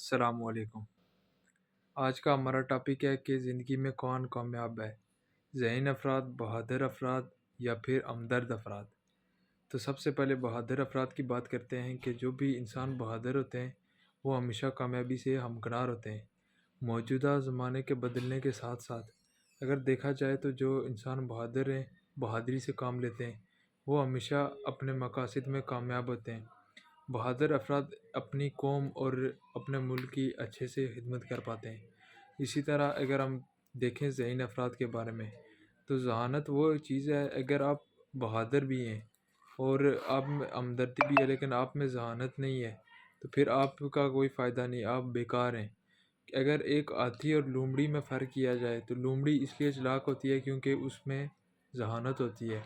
السلام علیکم۔ آج کا ہمارا ٹاپک ہے کہ زندگی میں کون کامیاب ہے، ذہین افراد، بہادر افراد یا پھر ہمدرد افراد۔ تو سب سے پہلے بہادر افراد کی بات کرتے ہیں کہ جو بھی انسان بہادر ہوتے ہیں وہ ہمیشہ کامیابی سے ہمکنار ہوتے ہیں۔ موجودہ زمانے کے بدلنے کے ساتھ ساتھ اگر دیکھا جائے تو جو انسان بہادر ہیں، بہادری سے کام لیتے ہیں، وہ ہمیشہ اپنے مقاصد میں کامیاب ہوتے ہیں۔ بہادر افراد اپنی قوم اور اپنے ملک کی اچھے سے خدمت کر پاتے ہیں۔ اسی طرح اگر ہم دیکھیں ذہین افراد کے بارے میں تو ذہانت وہ چیز ہے، اگر آپ بہادر بھی ہیں اور آپ میں ہمدردی بھی ہے لیکن آپ میں ذہانت نہیں ہے تو پھر آپ کا کوئی فائدہ نہیں، آپ بیکار ہیں۔ اگر ایک ہاتھی اور لومڑی میں فرق کیا جائے تو لومڑی اس لیے چلاک ہوتی ہے کیونکہ اس میں ذہانت ہوتی ہے۔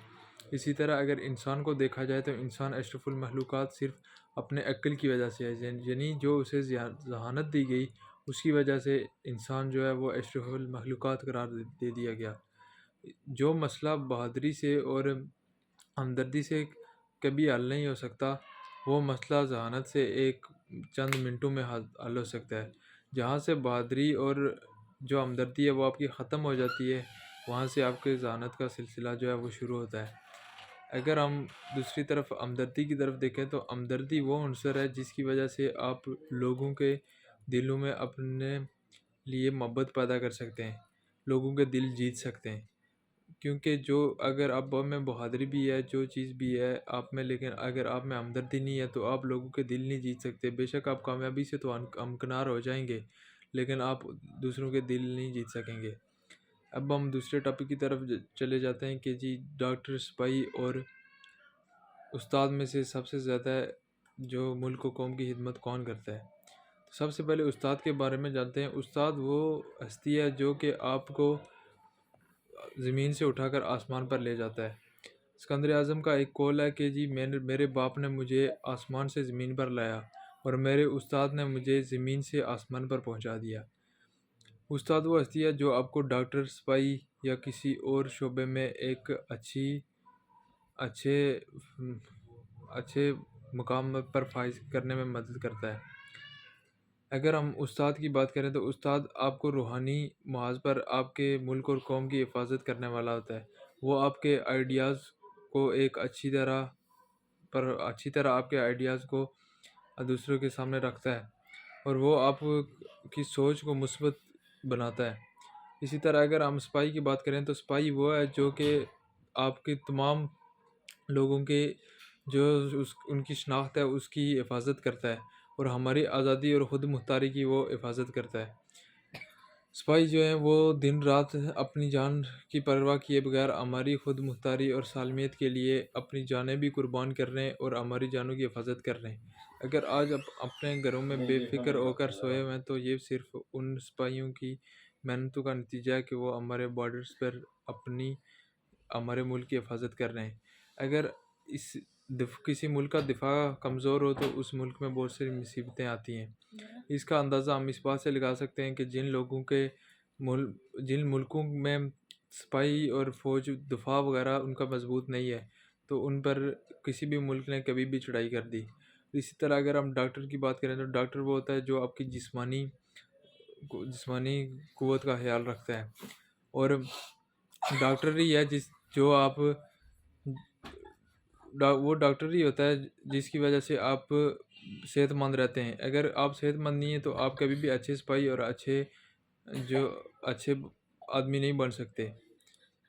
اسی طرح اگر انسان کو دیکھا جائے تو انسان اشرف المخلوقات صرف اپنے عقل کی وجہ سے ہے، یعنی جو اسے ذہانت دی گئی اس کی وجہ سے انسان جو ہے وہ اشرف المخلوقات قرار دے دیا گیا۔ جو مسئلہ بہادری سے اور ہمدردی سے کبھی حل نہیں ہو سکتا وہ مسئلہ ذہانت سے ایک چند منٹوں میں حل ہو سکتا ہے۔ جہاں سے بہادری اور جو ہمدردی ہے وہ آپ کی ختم ہو جاتی ہے، وہاں سے آپ کے ذہانت کا سلسلہ جو ہے وہ شروع ہوتا ہے۔ اگر ہم دوسری طرف ہمدردی کی طرف دیکھیں تو ہمدردی وہ عنصر ہے جس کی وجہ سے آپ لوگوں کے دلوں میں اپنے لیے محبت پیدا کر سکتے ہیں، لوگوں کے دل جیت سکتے ہیں۔ کیونکہ جو اگر آپ میں بہادری بھی ہے، جو چیز بھی ہے آپ میں، لیکن اگر آپ میں ہمدردی نہیں ہے تو آپ لوگوں کے دل نہیں جیت سکتے۔ بے شک آپ کامیابی سے تو ہمکنار ہو جائیں گے لیکن آپ دوسروں کے دل نہیں جیت سکیں گے۔ اب ہم دوسرے ٹاپک کی طرف چلے جاتے ہیں کہ جی ڈاکٹر، سپاہی اور استاد میں سے سب سے زیادہ جو ملک و قوم کی خدمت کون کرتا ہے؟ سب سے پہلے استاد کے بارے میں جانتے ہیں۔ استاد وہ ہستی ہے جو کہ آپ کو زمین سے اٹھا کر آسمان پر لے جاتا ہے۔ اسکندر اعظم کا ایک قول ہے کہ جی میرے باپ نے مجھے آسمان سے زمین پر لایا اور میرے استاد نے مجھے زمین سے آسمان پر پہنچا دیا۔ استاد وہ ہستی ہے جو آپ کو ڈاکٹر، سپاہی یا کسی اور شعبے میں ایک اچھے مقام پر فائز کرنے میں مدد کرتا ہے۔ اگر ہم استاد کی بات کریں تو استاد آپ کو روحانی محاذ پر آپ کے ملک اور قوم کی حفاظت کرنے والا ہوتا ہے۔ وہ آپ کے آئیڈیاز کو ایک اچھی طرح آپ کے آئیڈیاز کو دوسروں کے سامنے رکھتا ہے اور وہ آپ کی سوچ کو مثبت بناتا ہے۔ اسی طرح اگر ہم سپاہی کی بات کریں تو سپاہی وہ ہے جو کہ آپ کے تمام لوگوں کے جو ان کی شناخت ہے اس کی حفاظت کرتا ہے اور ہماری آزادی اور خود مختاری کی وہ حفاظت کرتا ہے۔ سپاہی جو ہیں وہ دن رات اپنی جان کی پرواہ کیے بغیر ہماری خود مختاری اور سالمیت کے لیے اپنی جانیں بھی قربان کر رہے ہیں اور ہماری جانوں کی حفاظت کر رہے ہیں۔ اگر آج اپنے گھروں میں بے فکر ہو کر سوئے ہوئے ہیں تو یہ صرف ان سپاہیوں کی محنتوں کا نتیجہ ہے کہ وہ ہمارے بارڈرز پر ہمارے ملک کی حفاظت کر رہے ہیں۔ اگر کسی ملک کا دفاع کمزور ہو تو اس ملک میں بہت سی مصیبتیں آتی ہیں۔ اس کا اندازہ ہم اس بات سے لگا سکتے ہیں کہ جن ملکوں میں سپاہی اور فوج دفاع وغیرہ ان کا مضبوط نہیں ہے تو ان پر کسی بھی ملک نے کبھی بھی چڑھائی کر دی۔ اسی طرح اگر ہم ڈاکٹر کی بات کریں تو ڈاکٹر وہ ہوتا ہے جو آپ کی جسمانی قوت کا خیال رکھتا ہے اور ڈاکٹر ہی ہے وہ ڈاکٹر ہی ہوتا ہے جس کی وجہ سے آپ صحت مند رہتے ہیں۔ اگر آپ صحت مند نہیں ہیں تو آپ کبھی بھی اچھے سپاہی اور اچھے آدمی نہیں بن سکتے۔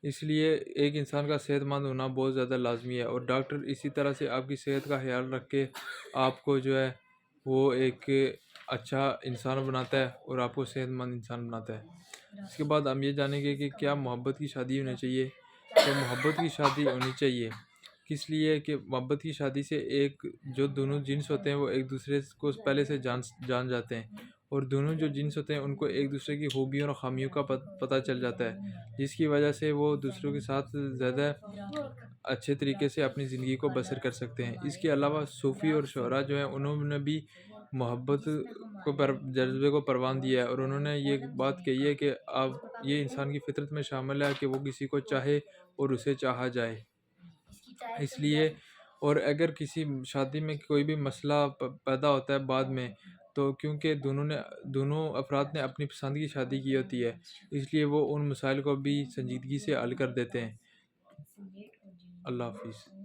اس لیے ایک انسان کا صحت مند ہونا بہت زیادہ لازمی ہے اور ڈاکٹر اسی طرح سے آپ کی صحت کا خیال رکھ کے آپ کو جو ہے وہ ایک اچھا انسان بناتا ہے اور آپ کو صحت مند انسان بناتا ہے۔ اس کے بعد ہم یہ جانیں گے کہ کیا محبت کی شادی ہونی چاہیے؟ تو محبت کی شادی ہونی چاہیے، کس لیے کہ محبت کی شادی سے جو دونوں جنس ہوتے ہیں وہ ایک دوسرے کو پہلے سے جان جاتے ہیں اور دونوں جو جنس ہوتے ہیں ان کو ایک دوسرے کی خوبیوں اور خامیوں کا پتہ چل جاتا ہے، جس کی وجہ سے وہ دوسروں کے ساتھ زیادہ اچھے طریقے سے اپنی زندگی کو بسر کر سکتے ہیں۔ اس کے علاوہ صوفی اور شعراء جو ہیں انہوں نے بھی محبت جذبے کو پروان دیا ہے اور انہوں نے یہ بات کہی ہے کہ یہ انسان کی فطرت میں شامل ہے کہ وہ کسی کو چاہے اور اسے چاہا جائے۔ اس لیے اور اگر کسی شادی میں کوئی بھی مسئلہ پیدا ہوتا ہے بعد میں تو کیونکہ دونوں افراد نے اپنی پسند کی شادی کی ہوتی ہے، اس لیے وہ ان مسائل کو بھی سنجیدگی سے حل کر دیتے ہیں۔ اللہ حافظ۔